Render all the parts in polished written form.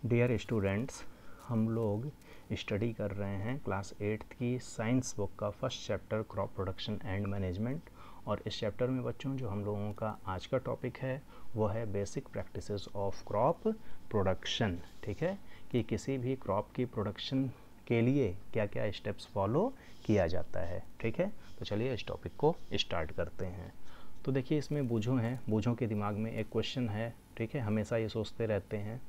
Dear students, हम लोग study कर रहे हैं क्लास 8th की साइंस बुक का first chapter crop production and management. और इस चैप्टर में बच्चों जो हम लोगों का आज का टॉपिक है वो है basic practices of crop production. ठीक है, कि किसी भी क्रॉप की प्रोडक्शन के लिए क्या क्या स्टेप्स फॉलो किया जाता है। ठीक है, तो चलिए इस टॉपिक को स्टार्ट करते हैं। तो देखिए, इसमें बूझों हैं, बूझों के दिमाग में एक क्वेश्चन है। ठीक है, हमेशा ये सोचते रहते हैं,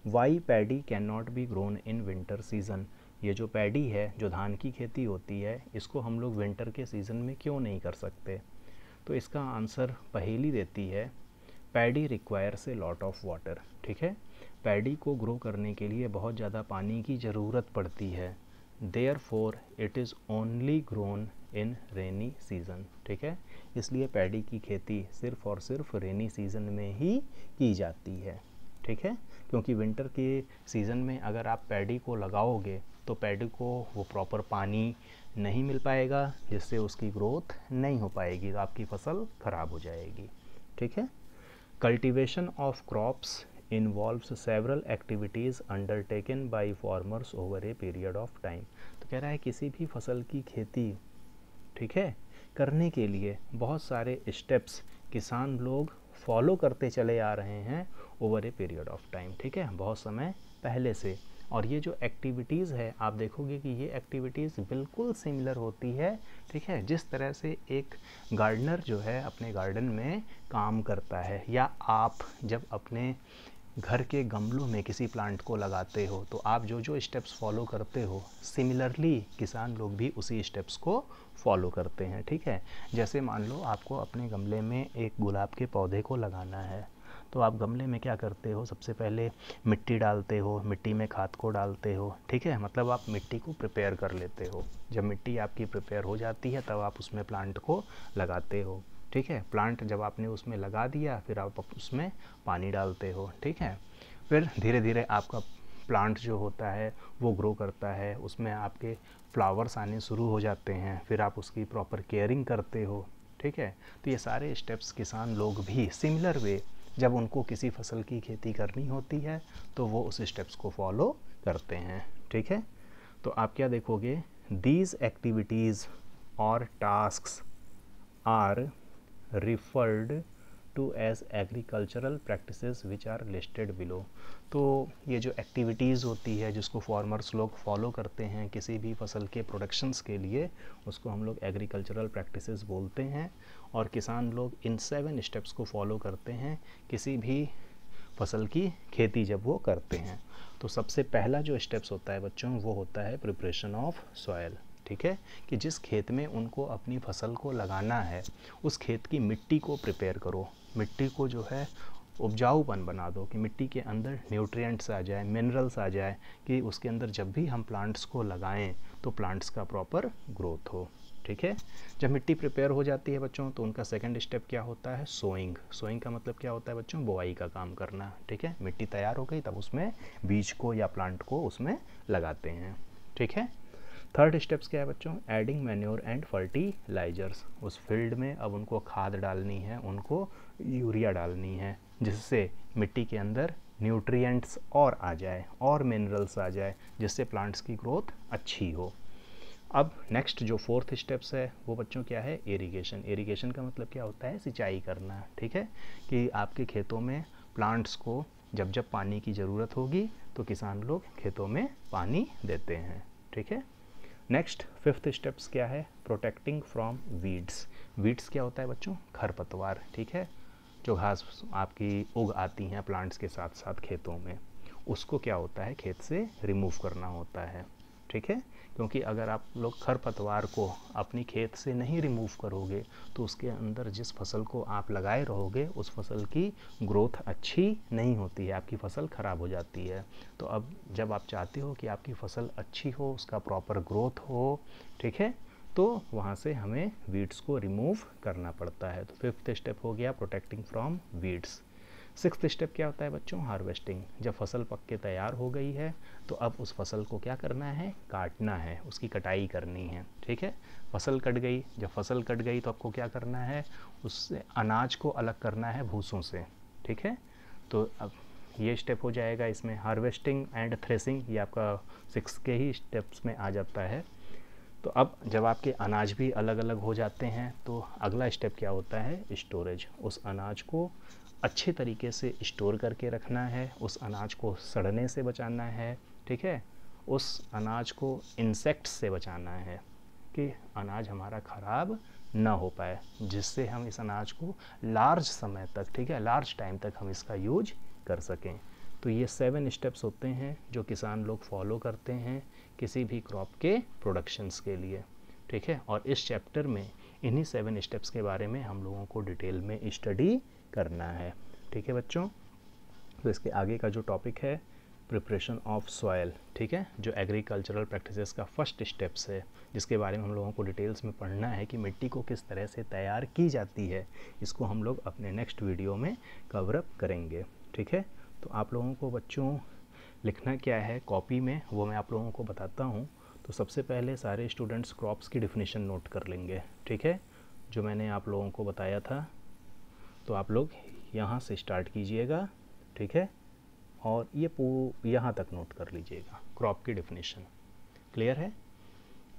why paddy can not be grown in winter season. ये जो पैडी है, जो धान की खेती होती है, इसको हम लोग विंटर के सीज़न में क्यों नहीं कर सकते। तो इसका आंसर पहेली देती है, paddy requires a lot of water. ठीक है, पैडी को ग्रो करने के लिए बहुत ज़्यादा पानी की ज़रूरत पड़ती है। Therefore it is only grown in rainy season. ठीक है, इसलिए पैडी की खेती सिर्फ़ और सिर्फ रेनी सीज़न में ही की जाती है। ठीक है, क्योंकि विंटर के सीज़न में अगर आप पैडी को लगाओगे तो पैडी को वो प्रॉपर पानी नहीं मिल पाएगा, जिससे उसकी ग्रोथ नहीं हो पाएगी, तो आपकी फसल ख़राब हो जाएगी। ठीक है, cultivation of crops involves several activities undertaken by farmers over a period of time. तो कह रहा है किसी भी फसल की खेती, ठीक है, करने के लिए बहुत सारे स्टेप्स किसान लोग फॉलो करते चले आ रहे हैं over a period of time. ठीक है, बहुत समय पहले से। और ये जो एक्टिविटीज़ है, आप देखोगे कि ये एक्टिविटीज़ बिल्कुल सिमिलर होती है। ठीक है, जिस तरह से एक गार्डनर जो है अपने गार्डन में काम करता है, या आप जब अपने घर के गमलों में किसी प्लांट को लगाते हो तो आप जो जो स्टेप्स फॉलो करते हो, सिमिलरली किसान लोग भी उसी स्टेप्स को फॉलो करते हैं। ठीक है, जैसे मान लो आपको अपने गमले में एक गुलाब के पौधे को लगाना है, तो आप गमले में क्या करते हो, सबसे पहले मिट्टी डालते हो, मिट्टी में खाद को डालते हो। ठीक है, मतलब आप मिट्टी को प्रिपेयर कर लेते हो। जब मिट्टी आपकी प्रिपेयर हो जाती है तब आप उसमें प्लांट को लगाते हो। ठीक है, प्लांट जब आपने उसमें लगा दिया, फिर आप उसमें पानी डालते हो। ठीक है, फिर धीरे धीरे आपका प्लांट जो होता है वो ग्रो करता है, उसमें आपके फ्लावर्स आने शुरू हो जाते हैं, फिर आप उसकी प्रॉपर केयरिंग करते हो। ठीक है, तो ये सारे स्टेप्स किसान लोग भी सिमिलर वे, जब उनको किसी फसल की खेती करनी होती है तो वो उस स्टेप्स को फॉलो करते हैं। ठीक है, तो आप क्या देखोगे, दीज एक्टिविटीज़ और tasks are referred to as agricultural practices which are listed below। तो ये जो एक्टिविटीज़ होती है जिसको फार्मर्स लोग फॉलो करते हैं किसी भी फसल के प्रोडक्शंस के लिए, उसको हम लोग एग्रीकल्चरल प्रैक्टिसेस बोलते हैं। और किसान लोग इन 7 स्टेप्स को फॉलो करते हैं किसी भी फसल की खेती जब वो करते हैं। तो सबसे पहला जो स्टेप्स होता है बच्चों, वो होता है प्रिपरेशन ऑफ सॉयल। ठीक है, कि जिस खेत में उनको अपनी फसल को लगाना है उस खेत की मिट्टी को प्रिपेयर करो, मिट्टी को जो है उपजाऊपन बना दो, कि मिट्टी के अंदर न्यूट्रिएंट्स आ जाए, मिनरल्स आ जाए, कि उसके अंदर जब भी हम प्लांट्स को लगाएं तो प्लांट्स का प्रॉपर ग्रोथ हो। ठीक है, जब मिट्टी प्रिपेयर हो जाती है बच्चों तो उनका सेकंड स्टेप क्या होता है, सोइंग। सोइंग का मतलब क्या होता है बच्चों, बुआई का काम करना। ठीक है, मिट्टी तैयार हो गई तब उसमें बीज को या प्लांट को उसमें लगाते हैं। ठीक है, थर्ड स्टेप्स क्या है बच्चों, एडिंग मैन्योर एंड फर्टिलाइजर्स। उस फील्ड में अब उनको खाद डालनी है, उनको यूरिया डालनी है, जिससे मिट्टी के अंदर न्यूट्रिएंट्स और आ जाए और मिनरल्स आ जाए, जिससे प्लांट्स की ग्रोथ अच्छी हो। अब नेक्स्ट जो फोर्थ स्टेप्स है वो बच्चों क्या है, इरिगेशन। इरिगेशन का मतलब क्या होता है, सिंचाई करना। ठीक है, कि आपके खेतों में प्लांट्स को जब जब पानी की ज़रूरत होगी तो किसान लोग खेतों में पानी देते हैं। ठीक है, नेक्स्ट फिफ्थ स्टेप्स क्या है, प्रोटेक्टिंग फ्रॉम वीड्स। वीड्स क्या होता है बच्चों, खरपतवार। ठीक है, जो घास आपकी उग आती हैं प्लांट्स के साथ साथ खेतों में, उसको क्या होता है, खेत से रिमूव करना होता है। ठीक है, क्योंकि अगर आप लोग खरपतवार को अपनी खेत से नहीं रिमूव करोगे तो उसके अंदर जिस फसल को आप लगाए रहोगे उस फसल की ग्रोथ अच्छी नहीं होती है, आपकी फसल ख़राब हो जाती है। तो अब जब आप चाहते हो कि आपकी फसल अच्छी हो, उसका प्रॉपर ग्रोथ हो, ठीक है, तो वहाँ से हमें वीड्स को रिमूव करना पड़ता है। तो फिफ्थ स्टेप हो गया protecting from weeds. Sixth step क्या होता है बच्चों, हार्वेस्टिंग। जब फसल पक के तैयार हो गई है तो अब उस फसल को क्या करना है, काटना है, उसकी कटाई करनी है। ठीक है, फसल कट गई, जब फसल कट गई तो आपको क्या करना है, उससे अनाज को अलग करना है भूसों से। ठीक है, तो अब ये स्टेप हो जाएगा। इसमें हार्वेस्टिंग एंड थ्रेसिंग, ये आपका 6 के ही स्टेप्स में आ जाता है। तो अब जब आपके अनाज भी अलग अलग हो जाते हैं तो अगला स्टेप क्या होता है, स्टोरेज। उस अनाज को अच्छे तरीके से स्टोर करके रखना है, उस अनाज को सड़ने से बचाना है, ठीक है। उस अनाज को इंसेक्ट्स से बचाना है कि अनाज हमारा ख़राब ना हो पाए, जिससे हम इस अनाज को लार्ज समय तक, ठीक है, लार्ज टाइम तक हम इसका यूज कर सकें। तो ये 7 स्टेप्स होते हैं जो किसान लोग फॉलो करते हैं किसी भी क्रॉप के प्रोडक्शंस के लिए, ठीक है। और इस चैप्टर में इन्हीं 7 स्टेप्स के बारे में हम लोगों को डिटेल में स्टडी करना है, ठीक है बच्चों। तो इसके आगे का जो टॉपिक है प्रिपरेशन ऑफ सॉयल, ठीक है, जो एग्रीकल्चरल प्रैक्टिसेस का फर्स्ट स्टेप्स है, जिसके बारे में हम लोगों को डिटेल्स में पढ़ना है कि मिट्टी को किस तरह से तैयार की जाती है। इसको हम लोग अपने नेक्स्ट वीडियो में कवर अप करेंगे, ठीक है। तो आप लोगों को बच्चों लिखना क्या है कॉपी में, वो मैं आप लोगों को बताता हूँ। तो सबसे पहले सारे स्टूडेंट्स क्रॉप्स की डिफिनीशन नोट कर लेंगे, ठीक है, जो मैंने आप लोगों को बताया था। तो आप लोग यहाँ से स्टार्ट कीजिएगा, ठीक है, और ये यहाँ तक नोट कर लीजिएगा क्रॉप की डिफिनीशन। क्लियर है।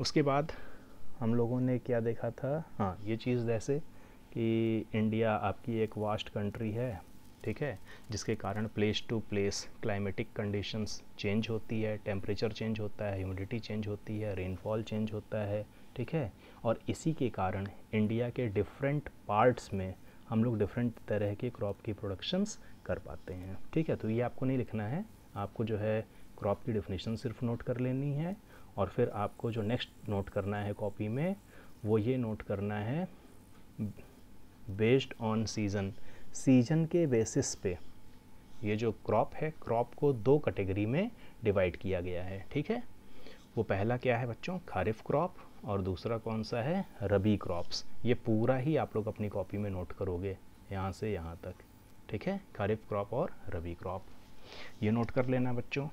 उसके बाद हम लोगों ने क्या देखा था, हाँ ये चीज़ जैसे कि इंडिया आपकी एक वास्ट कंट्री है, ठीक है, जिसके कारण place to place climatic conditions change होती है, टेम्परेचर चेंज होता है, ह्यूमिडिटी चेंज होती है, रेनफॉल चेंज होता है, ठीक है। और इसी के कारण इंडिया के डिफरेंट पार्ट्स में हम लोग डिफरेंट तरह के क्रॉप की प्रोडक्शंस कर पाते हैं, ठीक है। तो ये आपको नहीं लिखना है, आपको जो है क्रॉप की डिफिनीशन सिर्फ नोट कर लेनी है। और फिर आपको जो नेक्स्ट नोट करना है कॉपी में, वो ये नोट करना है बेस्ड ऑन सीज़न, सीजन के बेसिस पे ये जो क्रॉप है, क्रॉप को 2 कैटेगरी में डिवाइड किया गया है, ठीक है। वो पहला क्या है बच्चों, खारिफ क्रॉप, और दूसरा कौन सा है, रबी क्रॉप्स। ये पूरा ही आप लोग अपनी कॉपी में नोट करोगे यहाँ से यहाँ तक, ठीक है, खारिफ क्रॉप और रबी क्रॉप, ये नोट कर लेना बच्चों।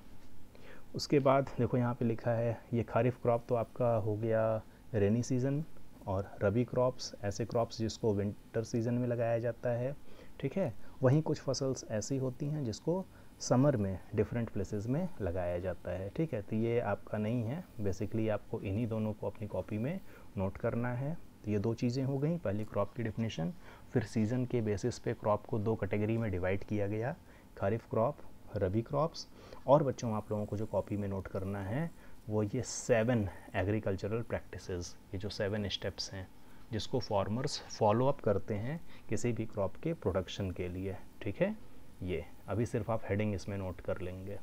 उसके बाद देखो यहाँ पे लिखा है, ये खारिफ क्रॉप तो आपका हो गया रेनी सीज़न, और रबी क्रॉप्स ऐसे क्रॉप्स जिसको विंटर सीज़न में लगाया जाता है, ठीक है। वहीं कुछ फसल्स ऐसी होती हैं जिसको समर में डिफरेंट प्लेसेस में लगाया जाता है, ठीक है। तो ये आपका नहीं है, बेसिकली आपको इन्हीं दोनों को अपनी कॉपी में नोट करना है। तो ये 2 चीज़ें हो गई, पहली क्रॉप की डिफिनीशन, फिर सीज़न के बेसिस पे क्रॉप को 2 कैटेगरी में डिवाइड किया गया, खारिफ क्रॉप, रबी क्रॉप्स। और बच्चों आप लोगों को जो कॉपी में नोट करना है वो ये 7 एग्रीकल्चरल प्रैक्टिसेस, ये जो 7 स्टेप्स हैं जिसको फार्मर्स फॉलो अप करते हैं किसी भी क्रॉप के प्रोडक्शन के लिए, ठीक है। ये अभी सिर्फ आप हेडिंग इसमें नोट कर लेंगे,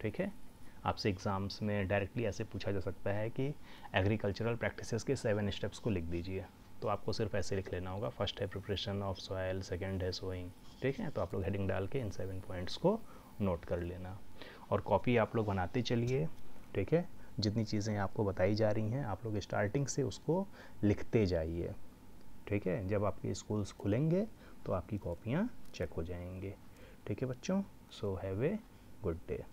ठीक है। आपसे एग्ज़ाम्स में डायरेक्टली ऐसे पूछा जा सकता है कि एग्रीकल्चरल प्रैक्टिसेस के 7 स्टेप्स को लिख दीजिए, तो आपको सिर्फ ऐसे लिख लेना होगा। फर्स्ट है प्रिपरेशन ऑफ सॉयल, सेकंड है सोइंग, ठीक है। तो आप लोग हेडिंग डाल के इन 7 पॉइंट्स को नोट कर लेना, और कॉपी आप लोग बनाते चलिए, ठीक है। जितनी चीज़ें आपको बताई जा रही हैं आप लोग स्टार्टिंग से उसको लिखते जाइए, ठीक है। जब आपके स्कूल्स खुलेंगे तो आपकी कॉपियाँ चेक हो जाएंगे, ठीक है बच्चों। So have a good day.